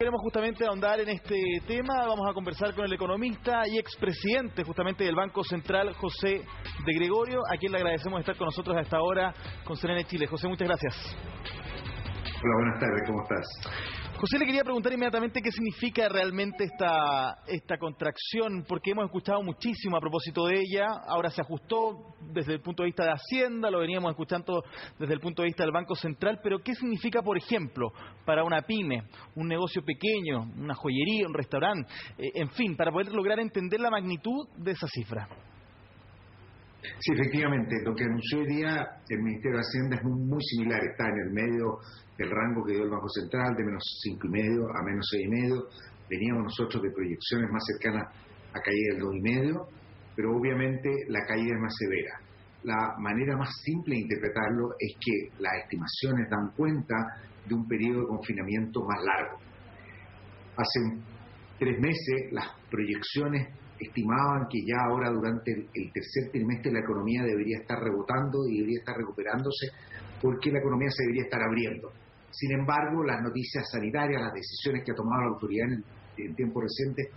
queremos justamente ahondar en este tema. Vamos a conversar con el economista y expresidente justamente del Banco Central, José de Gregorio, a quien le agradecemos estar con nosotros a esta hora con CNN Chile. José, muchas gracias. Hola, buenas tardes, ¿cómo estás? José, le quería preguntar inmediatamente qué significa realmente esta contracción, porque hemos escuchado muchísimo a propósito de ella. Ahora se ajustó desde el punto de vista de Hacienda, lo veníamos escuchando desde el punto de vista del Banco Central, pero ¿qué significa, por ejemplo, para una pyme, un negocio pequeño, una joyería, un restaurante, en fin, para poder lograr entender la magnitud de esa cifra? Sí, efectivamente, lo que anunció hoy día el Ministerio de Hacienda es muy similar, está en el medio del rango que dio el Banco Central, de menos 5,5 a menos 6,5. Veníamos nosotros de proyecciones más cercanas a caída del 2,5, pero obviamente la caída es más severa. La manera más simple de interpretarlo es que las estimaciones dan cuenta de un periodo de confinamiento más largo. Hace 3 meses las proyecciones estimaban que ya ahora durante el tercer trimestre la economía debería estar rebotando y debería estar recuperándose porque la economía se debería estar abriendo. Sin embargo, las noticias sanitarias, las decisiones que ha tomado la autoridad en tiempo reciente,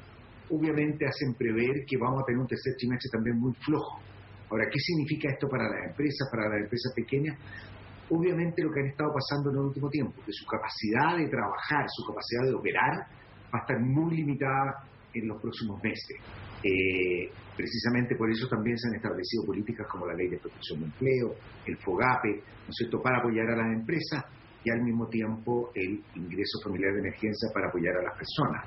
obviamente hacen prever que vamos a tener un tercer trimestre también muy flojo. Ahora, ¿qué significa esto para las empresas pequeñas? Obviamente lo que han estado pasando en el último tiempo, que su capacidad de trabajar, su capacidad de operar va a estar muy limitada en los próximos meses. Precisamente por eso también se han establecido políticas como la Ley de Protección de Empleo, el FOGAPE, ¿no es cierto?, para apoyar a las empresas y al mismo tiempo el ingreso familiar de emergencia para apoyar a las personas.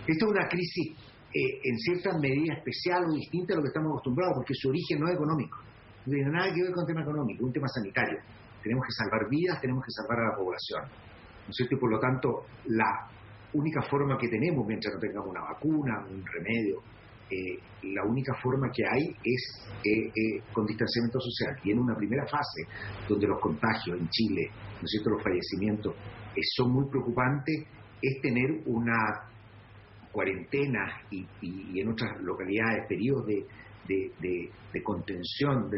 Esta es una crisis en cierta medida especial o distinta a lo que estamos acostumbrados, porque su origen no es económico, no tiene nada que ver con tema económico, es un tema sanitario. Tenemos que salvar vidas, tenemos que salvar a la población, ¿no es cierto? Y por lo tanto, la única forma que tenemos, mientras no tengamos una vacuna, un remedio, la única forma que hay es con distanciamiento social. Y en una primera fase, donde los contagios en Chile, ¿no es cierto?, los fallecimientos son muy preocupantes, es tener una cuarentena y en otras localidades periodos de contención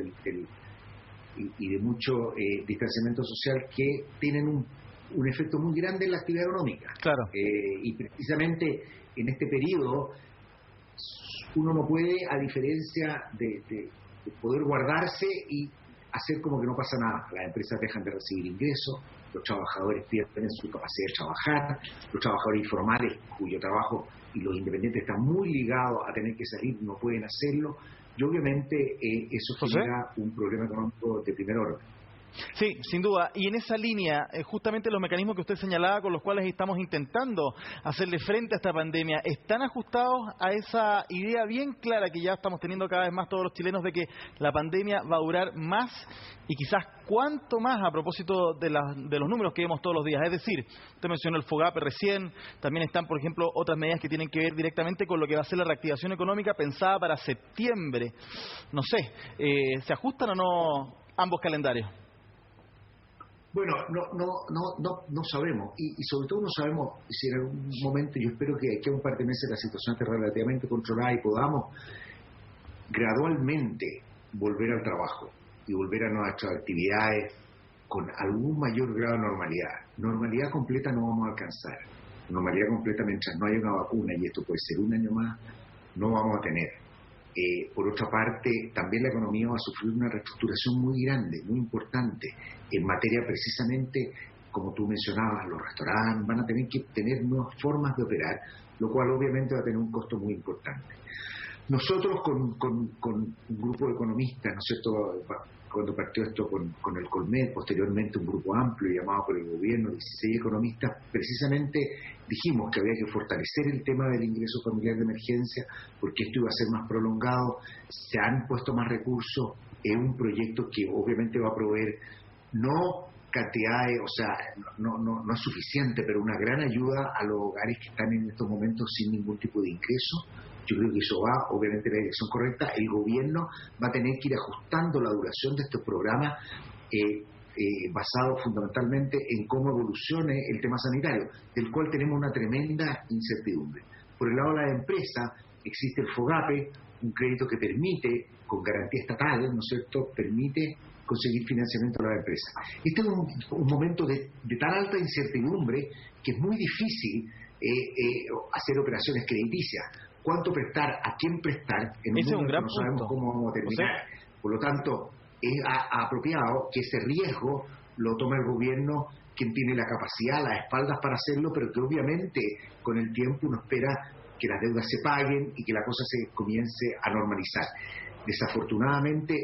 y de mucho distanciamiento social que tienen un efecto muy grande en la actividad económica. Claro. Y precisamente en este periodo uno no puede, a diferencia de poder guardarse y hacer como que no pasa nada. Las empresas dejan de recibir ingresos, los trabajadores pierden su capacidad de trabajar, los trabajadores informales cuyo trabajo y los independientes están muy ligados a tener que salir, no pueden hacerlo, y obviamente eso genera un problema económico de primer orden. Sí, sin duda. Y en esa línea, justamente los mecanismos que usted señalaba con los cuales estamos intentando hacerle frente a esta pandemia, ¿están ajustados a esa idea bien clara que ya estamos teniendo cada vez más todos los chilenos de que la pandemia va a durar más y quizás cuánto más a propósito de los números que vemos todos los días? Es decir, usted mencionó el FOGAPE recién, también están, por ejemplo, otras medidas que tienen que ver directamente con lo que va a ser la reactivación económica pensada para septiembre. No sé, ¿se ajustan o no ambos calendarios? Bueno, no sabemos, y sobre todo no sabemos si en algún momento, yo espero que aquí a un par de meses la situación esté relativamente controlada y podamos gradualmente volver al trabajo y volver a nuestras actividades con algún mayor grado de normalidad. Normalidad completa no vamos a alcanzar, normalidad completa mientras no haya una vacuna, y esto puede ser un año más, no vamos a tener. Por otra parte, también la economía va a sufrir una reestructuración muy grande, muy importante, en materia precisamente, como tú mencionabas, los restaurantes van a tener que tener nuevas formas de operar, lo cual obviamente va a tener un costo muy importante. Nosotros con un grupo de economistas, ¿no es cierto?, cuando partió esto con el Colmed, posteriormente un grupo amplio llamado por el gobierno, 16 economistas, precisamente dijimos que había que fortalecer el tema del ingreso familiar de emergencia, porque esto iba a ser más prolongado, se han puesto más recursos, es un proyecto que obviamente va a proveer no cantidades, o sea, no es suficiente, pero una gran ayuda a los hogares que están en estos momentos sin ningún tipo de ingreso. Yo creo que eso va, obviamente, en la dirección correcta. El gobierno va a tener que ir ajustando la duración de estos programas basado fundamentalmente en cómo evolucione el tema sanitario, del cual tenemos una tremenda incertidumbre. Por el lado de la empresa, existe el FOGAPE, un crédito que permite, con garantía estatal, ¿no es cierto?, permite conseguir financiamiento a la empresa. Este es un momento de tan alta incertidumbre que es muy difícil hacer operaciones crediticias. ¿Cuánto prestar? ¿A quién prestar? En Ese es un gran no sabemos punto. cómo vamos a terminar. Por lo tanto, es apropiado que ese riesgo lo tome el gobierno, quien tiene la capacidad, las espaldas para hacerlo, pero que obviamente con el tiempo uno espera que las deudas se paguen y que la cosa se comience a normalizar. Desafortunadamente,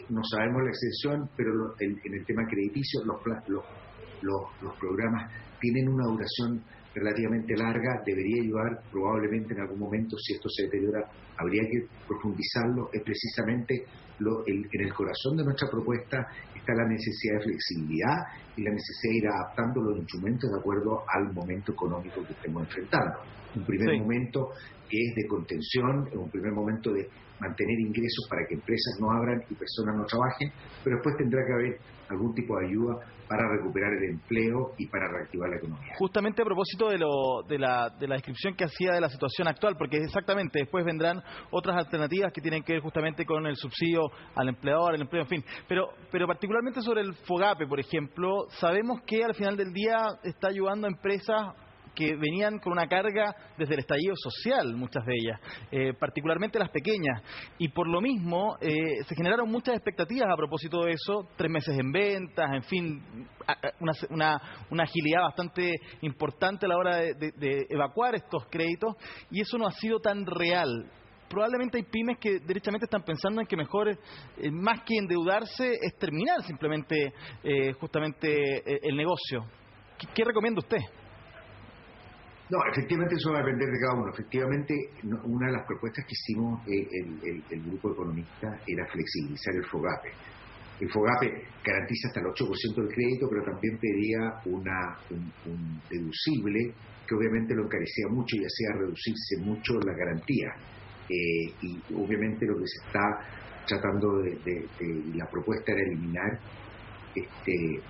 no sabemos la extensión, pero en el tema crediticio los programas tienen una duración relativamente larga, debería ayudar probablemente en algún momento, si esto se deteriora, habría que profundizarlo. Es precisamente en el corazón de nuestra propuesta está la necesidad de flexibilidad y la necesidad de ir adaptando los instrumentos de acuerdo al momento económico que estemos enfrentando. Un primer momento que es de contención, un primer momento de mantener ingresos para que empresas no abran y personas no trabajen, pero después tendrá que haber algún tipo de ayuda para recuperar el empleo y para reactivar la economía. Justamente a propósito de la descripción que hacía de la situación actual, porque exactamente después vendrán otras alternativas que tienen que ver justamente con el subsidio al empleador, el empleo, en fin. Pero particularmente sobre el FOGAPE, por ejemplo, sabemos que al final del día está ayudando a empresas que venían con una carga desde el estallido social, muchas de ellas, particularmente las pequeñas, y por lo mismo se generaron muchas expectativas a propósito de eso, 3 meses en ventas, en fin, una agilidad bastante importante a la hora de evacuar estos créditos, y eso no ha sido tan real. Probablemente hay pymes que derechamente están pensando en que mejor, más que endeudarse, es terminar simplemente justamente el negocio. ¿Qué recomienda usted? No, efectivamente eso va a depender de cada uno. Efectivamente, una de las propuestas que hicimos el grupo de economistas era flexibilizar el FOGAPE. El FOGAPE garantiza hasta el 8% del crédito, pero también pedía un deducible que obviamente lo encarecía mucho y hacía reducirse mucho la garantía. Y obviamente lo que se está tratando la propuesta era eliminar este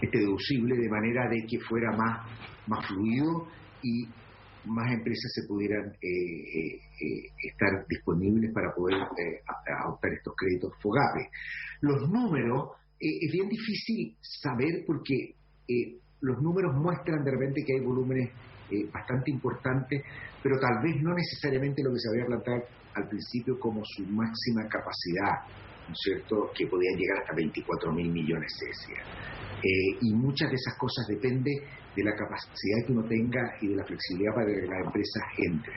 deducible de manera de que fuera más fluido y más empresas se pudieran estar disponibles para poder adoptar estos créditos FOGAPE. Los números, es bien difícil saber porque los números muestran de repente que hay volúmenes bastante importantes, pero tal vez no necesariamente lo que se había planteado al principio como su máxima capacidad, ¿no es cierto?, que podían llegar hasta 24.000 millones, se decía. Y muchas de esas cosas dependen de la capacidad que uno tenga y de la flexibilidad para que las empresas entren.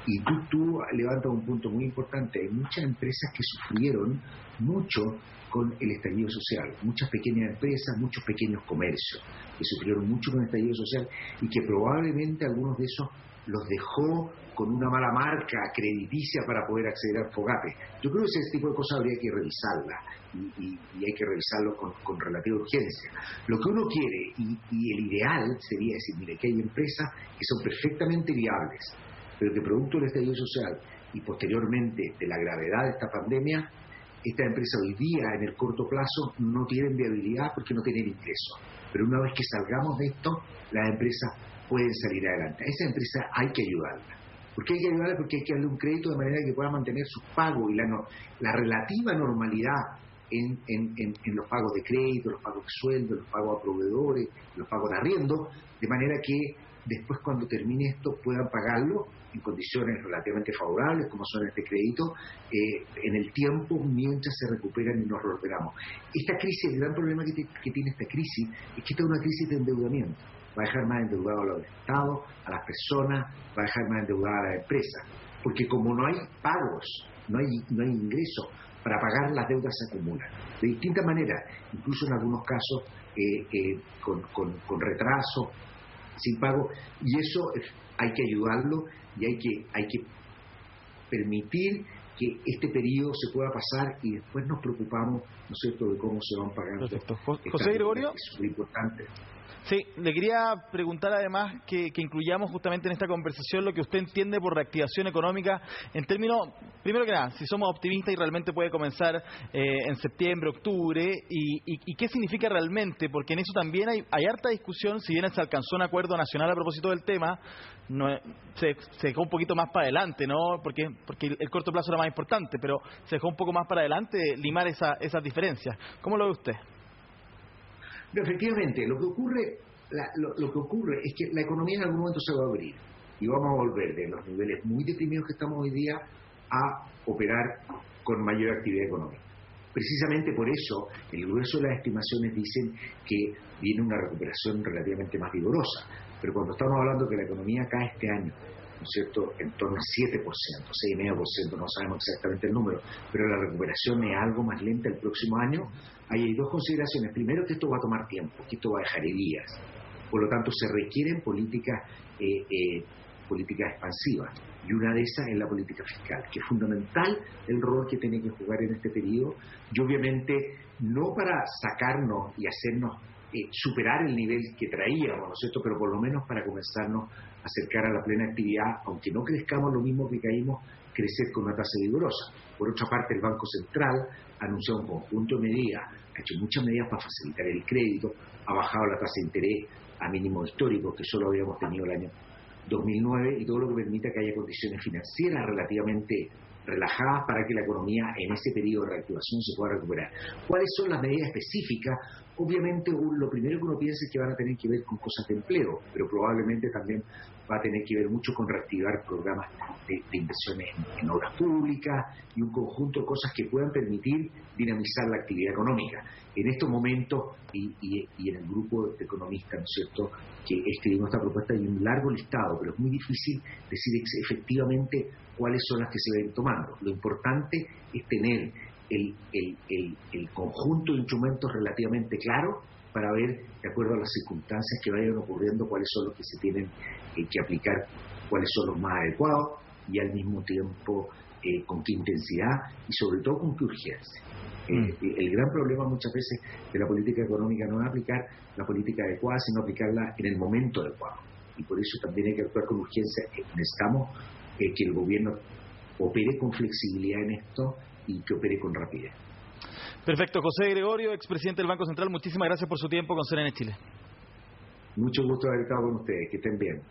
Y tú levantas un punto muy importante. Hay muchas empresas que sufrieron mucho con el estallido social. Muchas pequeñas empresas, muchos pequeños comercios que sufrieron mucho con el estallido social y que probablemente algunos de esos los dejó con una mala marca crediticia para poder acceder al FOGAPE. Yo creo que ese tipo de cosas habría que revisarlas y hay que revisarlo con relativa urgencia. Lo que uno quiere y el ideal sería decir, mire, que hay empresas que son perfectamente viables, pero que producto del estallido social y posteriormente de la gravedad de esta pandemia, estas empresas hoy día en el corto plazo no tienen viabilidad porque no tienen ingresos. Pero una vez que salgamos de esto, las empresas pueden salir adelante. A esa empresa hay que ayudarla. ¿Por qué hay que ayudarla? Porque hay que darle un crédito de manera que pueda mantener sus pagos y la relativa normalidad en los pagos de crédito, los pagos de sueldo, los pagos a proveedores, los pagos de arriendo, de manera que después cuando termine esto puedan pagarlo en condiciones relativamente favorables, como son este crédito, en el tiempo mientras se recuperan y nos recuperamos. Esta crisis, el gran problema que tiene esta crisis es que esta es una crisis de endeudamiento. Va a dejar más endeudado a los estados, a las personas, va a dejar más endeudada a las empresas. Porque como no hay pagos, no hay ingresos, para pagar las deudas se acumulan. De distintas maneras, incluso en algunos casos con retraso, sin pago, y eso hay que ayudarlo y hay que permitir que este periodo se pueda pasar y después nos preocupamos, ¿no es cierto?, de cómo se van pagando. Perfecto. José Gregorio. Es muy importante. Sí, le quería preguntar además que incluyamos justamente en esta conversación lo que usted entiende por reactivación económica en términos, primero que nada, si somos optimistas y realmente puede comenzar en septiembre, octubre, y qué significa realmente, porque en eso también hay harta discusión, si bien se alcanzó un acuerdo nacional a propósito del tema, se dejó un poquito más para adelante, ¿no? Porque el corto plazo era más importante, pero se dejó un poco más para adelante limar esas diferencias. ¿Cómo lo ve usted? Efectivamente, lo que ocurre es que la economía en algún momento se va a abrir. y vamos a volver de los niveles muy deprimidos que estamos hoy día a operar con mayor actividad económica. Precisamente por eso, el grueso de las estimaciones dicen que viene una recuperación relativamente más vigorosa. Pero cuando estamos hablando que la economía cae este año, ¿no es cierto?, en torno al 7%, 6,5%, no sabemos exactamente el número, pero la recuperación es algo más lenta el próximo año, ahí hay dos consideraciones. Primero, que esto va a tomar tiempo, que esto va a dejar heridas. Por lo tanto, se requieren políticas expansivas. Y una de esas es la política fiscal, que es fundamental el rol que tiene que jugar en este periodo, y obviamente no para sacarnos y hacernos superar el nivel que traíamos, ¿no es cierto?, pero por lo menos para comenzarnos a acercar a la plena actividad, aunque no crezcamos lo mismo que caímos, crecer con una tasa vigorosa. Por otra parte, el Banco Central anunció un conjunto de medidas, ha hecho muchas medidas para facilitar el crédito, ha bajado la tasa de interés a mínimos históricos que solo habíamos tenido el año 2009, y todo lo que permita que haya condiciones financieras relativamente relajadas para que la economía en ese periodo de reactivación se pueda recuperar. ¿Cuáles son las medidas específicas? Obviamente lo primero que uno piensa es que van a tener que ver con cosas de empleo, pero probablemente también va a tener que ver mucho con reactivar programas de inversiones en obras públicas y un conjunto de cosas que puedan permitir dinamizar la actividad económica. En estos momentos, y en el grupo de economistas, ¿no es cierto?, que escribimos esta propuesta, hay un largo listado, pero es muy difícil decir efectivamente cuáles son las que se ven tomando. Lo importante es tener el conjunto de instrumentos relativamente claro para ver, de acuerdo a las circunstancias que vayan ocurriendo, cuáles son los que se tienen que aplicar, cuáles son los más adecuados, y al mismo tiempo con qué intensidad y sobre todo con qué urgencia. El gran problema muchas veces de la política económica no es aplicar la política adecuada, sino aplicarla en el momento adecuado. Y por eso también hay que actuar con urgencia. Necesitamos que el gobierno opere con flexibilidad en esto y que opere con rapidez. Perfecto. José Gregorio, expresidente del Banco Central, muchísimas gracias por su tiempo con CNN Chile. Mucho gusto haber estado con ustedes. Que estén bien.